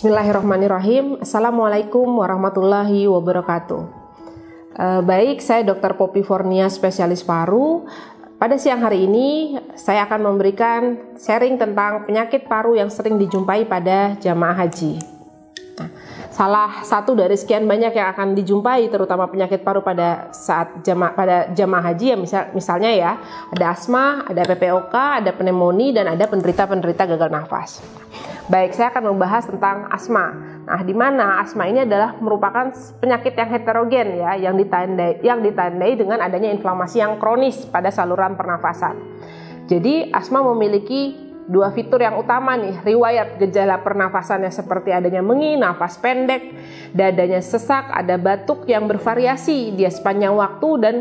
Bismillahirrahmanirrahim. Assalamualaikum warahmatullahi wabarakatuh. Baik, saya Dr. Poppy Fornia, spesialis paru. Pada siang hari ini, saya akan memberikan sharing tentang penyakit paru yang sering dijumpai pada jamaah haji. Salah satu dari sekian banyak yang akan dijumpai, terutama penyakit paru pada saat jamaah haji, ya misalnya ya, ada asma, ada PPOK, ada pneumonia, dan ada penderita gagal nafas. Baik, saya akan membahas tentang asma. Nah, di mana asma ini adalah merupakan penyakit yang heterogen ya, yang ditandai dengan adanya inflamasi yang kronis pada saluran pernafasan. Jadi, asma memiliki dua fitur yang utama nih, riwayat gejala pernafasannya seperti adanya mengi, nafas pendek, dadanya sesak, ada batuk yang bervariasi dia sepanjang waktu dan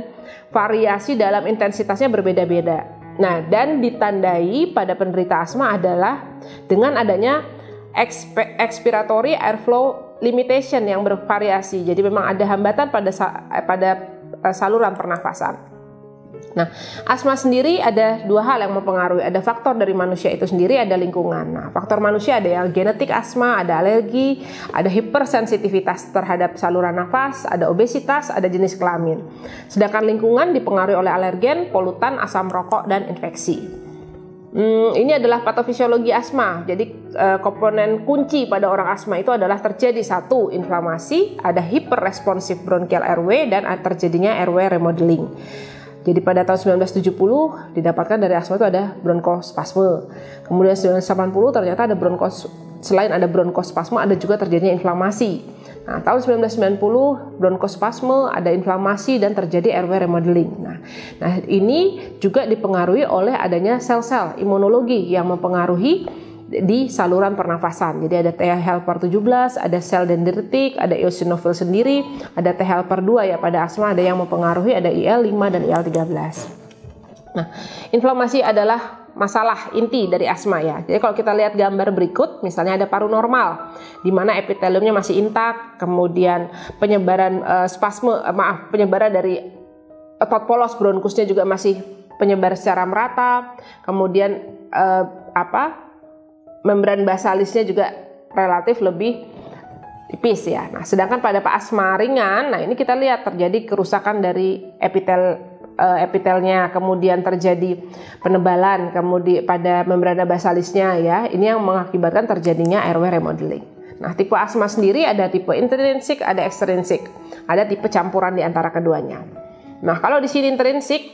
variasi dalam intensitasnya berbeda-beda. Nah, dan ditandai pada penderita asma adalah dengan adanya expiratory airflow limitation yang bervariasi. Jadi memang ada hambatan pada saluran pernafasan. Nah, asma sendiri ada dua hal yang mempengaruhi. Ada faktor dari manusia itu sendiri, ada lingkungan. Nah, faktor manusia ada yang genetik asma, ada alergi, ada hipersensitivitas terhadap saluran nafas, ada obesitas, ada jenis kelamin. Sedangkan lingkungan dipengaruhi oleh alergen, polutan, asam rokok, dan infeksi. Ini adalah patofisiologi asma. Jadi komponen kunci pada orang asma itu adalah terjadi satu, inflamasi, ada hiperresponsif bronchial airway, dan terjadinya airway remodeling. Jadi pada tahun 1970 didapatkan dari asma itu ada bronkospasme. Kemudian 1980 ternyata ada selain ada bronkospasme ada juga terjadinya inflamasi. Nah, tahun 1990 bronkospasme, ada inflamasi dan terjadi airway remodeling. Nah, ini juga dipengaruhi oleh adanya sel-sel imunologi yang mempengaruhi di saluran pernafasan. Jadi ada T helper 17, ada sel dendritik, ada eosinofil sendiri, ada T helper 2 ya pada asma, ada yang mempengaruhi, ada IL5 dan IL13. Nah, inflamasi adalah masalah inti dari asma ya. Jadi kalau kita lihat gambar berikut, misalnya ada paru normal di mana epiteliumnya masih intak, kemudian penyebaran penyebaran dari otot polos bronkusnya juga masih penyebar secara merata, kemudian membran basalisnya juga relatif lebih tipis ya. Nah, sedangkan pada asma ringan, nah ini kita lihat terjadi kerusakan dari epitelnya, kemudian terjadi penebalan, kemudian pada membrana basalisnya ya. Ini yang mengakibatkan terjadinya airway remodeling. Nah, tipe asma sendiri ada tipe intrinsik, ada ekstrinsik, ada tipe campuran di antara keduanya. Nah, kalau di sini intrinsik,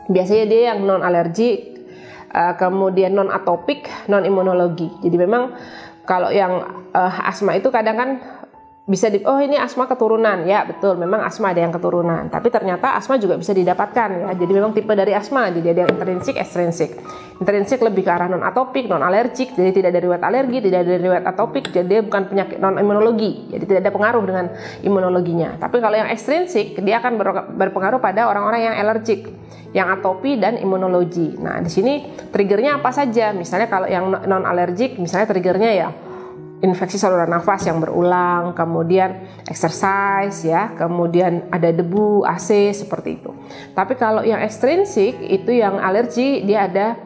biasanya dia yang non alergik, kemudian non atopik, non imunologi. Jadi memang kalau yang asma itu kadang kan bisa ini asma keturunan ya, betul, memang asma ada yang keturunan, tapi ternyata asma juga bisa didapatkan ya. Jadi memang tipe dari asma, jadi ada yang intrinsik, ekstrinsik. Intrinsik lebih ke arah non atopik, non alergik, jadi tidak ada riwayat alergi, tidak ada riwayat atopik, jadi dia bukan penyakit non imunologi, jadi tidak ada pengaruh dengan imunologinya. Tapi kalau yang ekstrinsik, dia akan berpengaruh pada orang-orang yang alergik, yang atopi dan imunologi. Nah, di sini triggernya apa saja? Misalnya kalau yang non alergik, misalnya triggernya ya infeksi saluran nafas yang berulang, kemudian exercise ya, kemudian ada debu, AC seperti itu. Tapi kalau yang ekstrinsik itu yang alergi, dia ada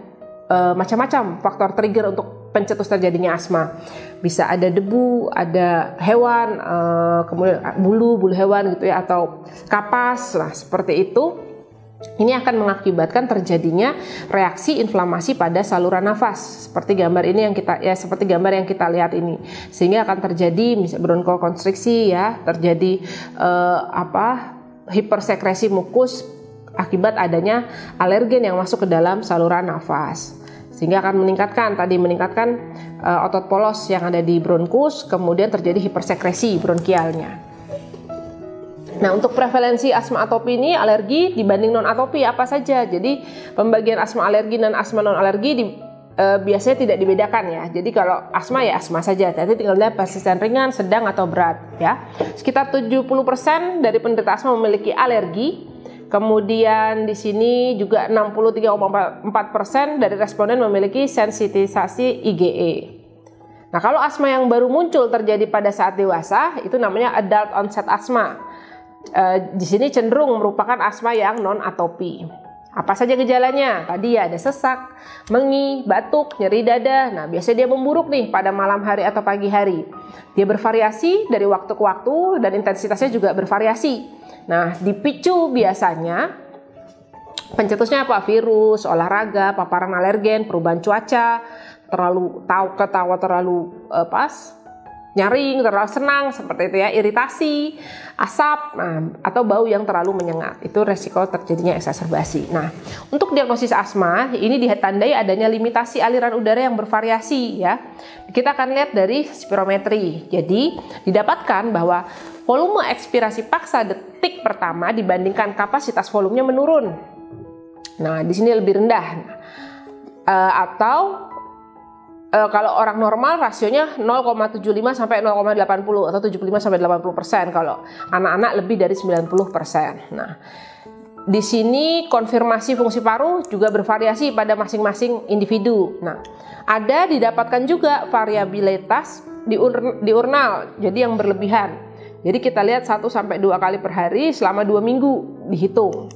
macam-macam faktor trigger untuk pencetus terjadinya asma. Bisa ada debu, ada hewan, kemudian bulu hewan gitu ya, atau kapas, nah seperti itu. Ini akan mengakibatkan terjadinya reaksi inflamasi pada saluran nafas seperti gambar ini seperti gambar yang kita lihat ini, sehingga akan terjadi misalnya bronkokonstriksi ya, terjadi hipersekresi mukus akibat adanya alergen yang masuk ke dalam saluran nafas, sehingga akan meningkatkan otot polos yang ada di bronkus, kemudian terjadi hipersekresi bronkialnya. Nah, untuk prevalensi asma atopi ini alergi dibanding non atopi apa saja. Jadi pembagian asma alergi dan asma non alergi biasanya tidak dibedakan ya. Jadi kalau asma ya asma saja. Nanti tinggal lihat persisten ringan, sedang atau berat ya. Sekitar 70% dari penderita asma memiliki alergi. Kemudian di sini juga 63,4% dari responden memiliki sensitisasi IgE. Nah, kalau asma yang baru muncul terjadi pada saat dewasa itu namanya adult onset asma. Di sini cenderung merupakan asma yang non atopi. Apa saja gejalanya? Tadi ya ada sesak, mengi, batuk, nyeri dada. Nah, biasanya dia memburuk nih pada malam hari atau pagi hari. Dia bervariasi dari waktu ke waktu dan intensitasnya juga bervariasi. Nah, dipicu biasanya pencetusnya apa? Virus, olahraga, paparan alergen, perubahan cuaca, ketawa terlalu nyaring, terlalu senang, seperti itu ya, iritasi, asap, atau bau yang terlalu menyengat. Itu resiko terjadinya eksaserbasi. Nah, untuk diagnosis asma, ini ditandai adanya limitasi aliran udara yang bervariasi ya. Kita akan lihat dari spirometri. Jadi, didapatkan bahwa volume ekspirasi paksa detik pertama dibandingkan kapasitas volumenya menurun. Nah, di sini lebih rendah. Kalau orang normal rasionya 0,75 sampai 0,80 atau 75 sampai 80%, kalau anak-anak lebih dari 90%. Nah, di sini konfirmasi fungsi paru juga bervariasi pada masing-masing individu. Nah, ada didapatkan juga variabilitas diurnal, jadi yang berlebihan. Jadi kita lihat 1 sampai 2 kali per hari selama 2 minggu dihitung.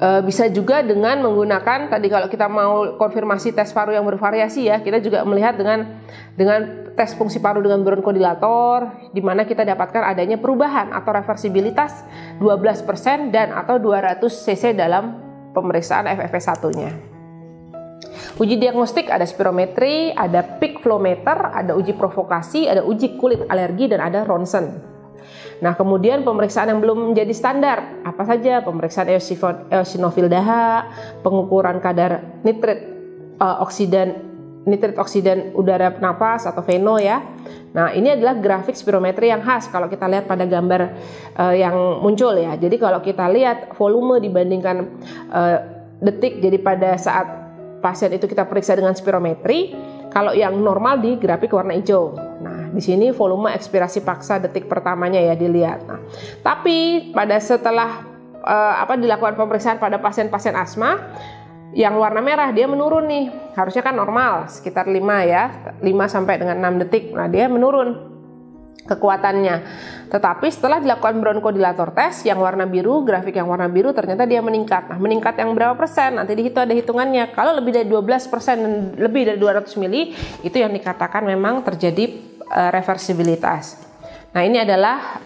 Bisa juga dengan menggunakan, tadi kalau kita mau konfirmasi tes paru yang bervariasi ya, kita juga melihat dengan tes fungsi paru dengan bronkodilator, di mana kita dapatkan adanya perubahan atau reversibilitas 12% dan atau 200 cc dalam pemeriksaan FFP1-nya. Uji diagnostik ada spirometri, ada peak flow meter, ada uji provokasi, ada uji kulit alergi, dan ada ronsen. Nah, kemudian pemeriksaan yang belum menjadi standar, apa saja? Pemeriksaan eosinofil daha, pengukuran kadar nitrit oksidan udara napas atau VNO ya. Nah, ini adalah grafik spirometri yang khas kalau kita lihat pada gambar yang muncul ya. Jadi kalau kita lihat volume dibandingkan detik, jadi pada saat pasien itu kita periksa dengan spirometri, kalau yang normal di grafik warna hijau. Nah, di sini volume ekspirasi paksa detik pertamanya ya dilihat. Nah, tapi setelah dilakukan pemeriksaan pada pasien-pasien asma, yang warna merah dia menurun nih. Harusnya kan normal sekitar 5 ya, 5 sampai dengan 6 detik. Nah, dia menurun kekuatannya. Tetapi setelah dilakukan bronkodilator tes yang warna biru, grafik yang warna biru, ternyata dia meningkat. Nah, meningkat yang berapa persen? Nanti dihitung, ada hitungannya. Kalau lebih dari 12% dan lebih dari 200 mili, itu yang dikatakan memang terjadi reversibilitas. Nah, ini adalah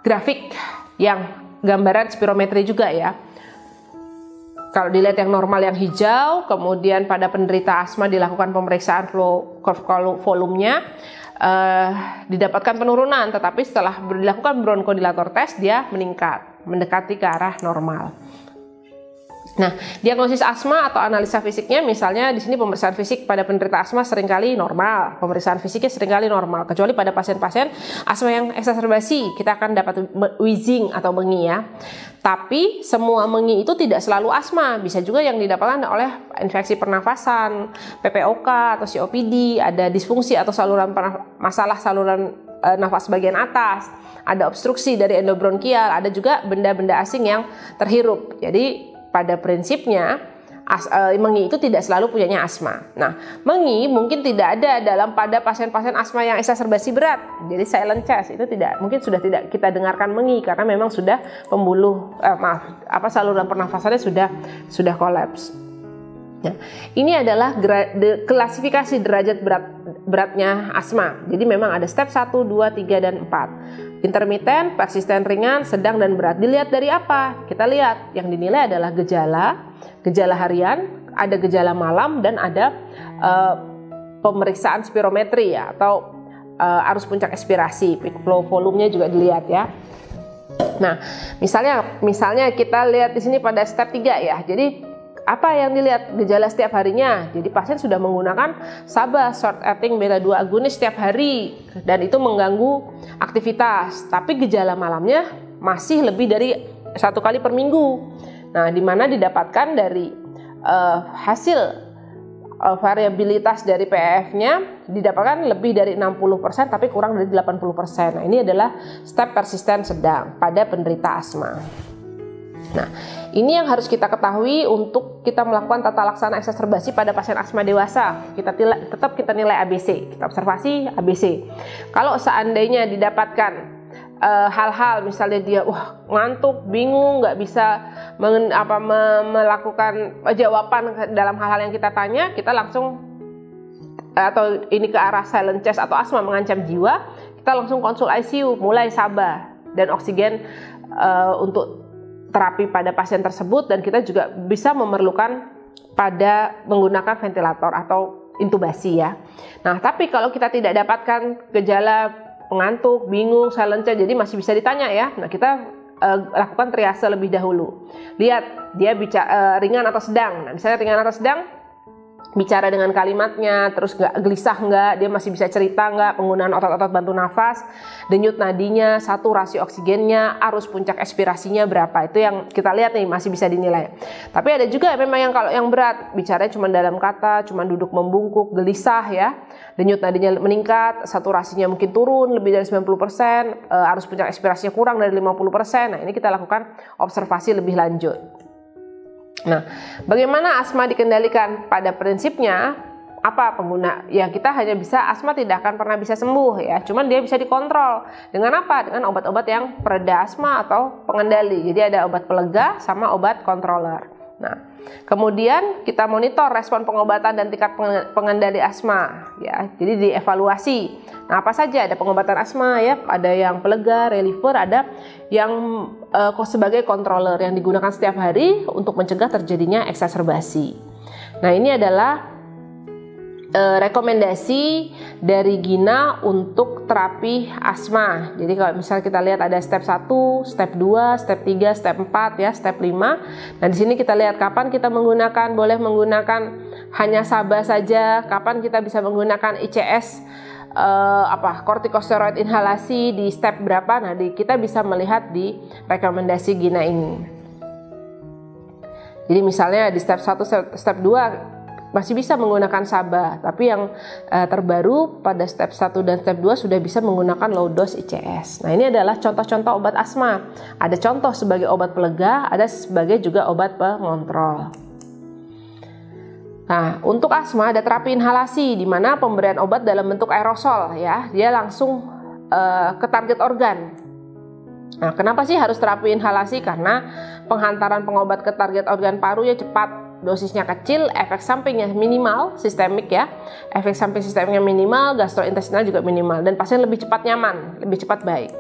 grafik yang gambaran spirometri juga ya. Kalau dilihat yang normal yang hijau, kemudian pada penderita asma dilakukan pemeriksaan volumenya, didapatkan penurunan, tetapi setelah dilakukan bronkodilator tes dia meningkat, mendekati ke arah normal. Nah, diagnosis asma atau analisa fisiknya, misalnya di sini pemeriksaan fisik pada penderita asma seringkali normal, pemeriksaan fisiknya seringkali normal, kecuali pada pasien-pasien asma yang eksaserbasi, kita akan dapat wheezing atau mengi ya. Tapi semua mengi itu tidak selalu asma, bisa juga yang didapatkan oleh infeksi pernafasan, PPOK atau COPD, ada disfungsi atau masalah saluran nafas bagian atas, ada obstruksi dari endobronkial, ada juga benda-benda asing yang terhirup. Jadi pada prinsipnya mengi itu tidak selalu punyanya asma. Nah, mengi mungkin tidak ada pada pasien-pasien asma yang eksaserbasi berat. Jadi silent chest itu sudah tidak kita dengarkan mengi karena memang sudah saluran pernafasannya sudah kolaps. Nah, ini adalah klasifikasi derajat beratnya asma. Jadi memang ada step 1, 2, 3, dan 4. Intermiten, persisten, ringan, sedang, dan berat. Dilihat dari apa? Kita lihat yang dinilai adalah gejala harian, ada gejala malam, dan ada pemeriksaan spirometri ya, atau arus puncak ekspirasi, peak flow volumenya juga dilihat ya. Nah, misalnya kita lihat di sini pada step 3 ya. Jadi apa yang dilihat? Gejala setiap harinya. Jadi pasien sudah menggunakan SABA, short acting beta 2 agonis setiap hari, dan itu mengganggu aktivitas. Tapi gejala malamnya masih lebih dari 1 kali per minggu. Nah, di mana didapatkan dari hasil variabilitas dari PEF-nya didapatkan lebih dari 60% tapi kurang dari 80%. Nah, ini adalah step persisten sedang pada penderita asma. Nah, ini yang harus kita ketahui untuk kita melakukan tata laksana eksaserbasi pada pasien asma dewasa. Tetap kita nilai ABC, kita observasi ABC. Kalau seandainya didapatkan hal-hal misalnya dia ngantuk, bingung, nggak bisa melakukan jawaban dalam hal-hal yang kita tanya, kita langsung atau ini ke arah silent chest atau asma mengancam jiwa, kita langsung konsul ICU, mulai SABA dan oksigen untuk terapi pada pasien tersebut, dan kita juga bisa memerlukan pada menggunakan ventilator atau intubasi ya. Nah, tapi kalau kita tidak dapatkan gejala pengantuk, bingung, silent chest, jadi masih bisa ditanya ya. Nah, kita lakukan triase lebih dahulu. Lihat dia bicara ringan atau sedang. Nah, misalnya ringan atau sedang, bicara dengan kalimatnya, terus nggak gelisah nggak, dia masih bisa cerita nggak, penggunaan otot-otot bantu nafas, denyut nadinya, saturasi oksigennya, arus puncak ekspirasinya berapa, itu yang kita lihat nih masih bisa dinilai. Tapi ada juga memang yang kalau yang berat, bicaranya cuma dalam kata, cuma duduk membungkuk, gelisah ya, denyut nadinya meningkat, saturasinya mungkin turun lebih dari 90%, arus puncak ekspirasinya kurang dari 50%, nah ini kita lakukan observasi lebih lanjut. Nah, bagaimana asma dikendalikan? Pada prinsipnya, apa pengguna? Ya kita hanya bisa, asma tidak akan pernah bisa sembuh ya, cuman dia bisa dikontrol. Dengan apa? Dengan obat-obat yang pereda asma atau pengendali. Jadi ada obat pelega sama obat controller. Nah, kemudian kita monitor respon pengobatan dan tingkat pengendali asma ya. Jadi dievaluasi. Nah, apa saja ada pengobatan asma ya, ada yang pelega, reliever, ada yang sebagai controller yang digunakan setiap hari untuk mencegah terjadinya eksaserbasi. Nah, ini adalah rekomendasi dari Gina untuk terapi asma. Jadi kalau misalnya kita lihat ada step 1, step 2, step 3, step 4 ya, step 5. Nah, di sini kita lihat kapan kita menggunakan, boleh menggunakan hanya SABA saja, kapan kita bisa menggunakan ICS kortikosteroid inhalasi di step berapa. Nah, kita bisa melihat di rekomendasi Gina ini. Jadi misalnya di step 1, step 2 masih bisa menggunakan SABA, tapi yang terbaru pada step 1 dan step 2 sudah bisa menggunakan low dose ICS. Nah, ini adalah contoh-contoh obat asma. Ada contoh sebagai obat pelega, ada sebagai juga obat pengontrol. Nah, untuk asma ada terapi inhalasi di mana pemberian obat dalam bentuk aerosol ya, dia langsung ke target organ. Nah, kenapa sih harus terapi inhalasi? Karena penghantaran pengobat ke target organ paru ya cepat, dosisnya kecil, efek sampingnya minimal, sistemik ya. Efek samping sistemiknya minimal, gastrointestinal juga minimal, dan pasien lebih cepat nyaman, lebih cepat baik.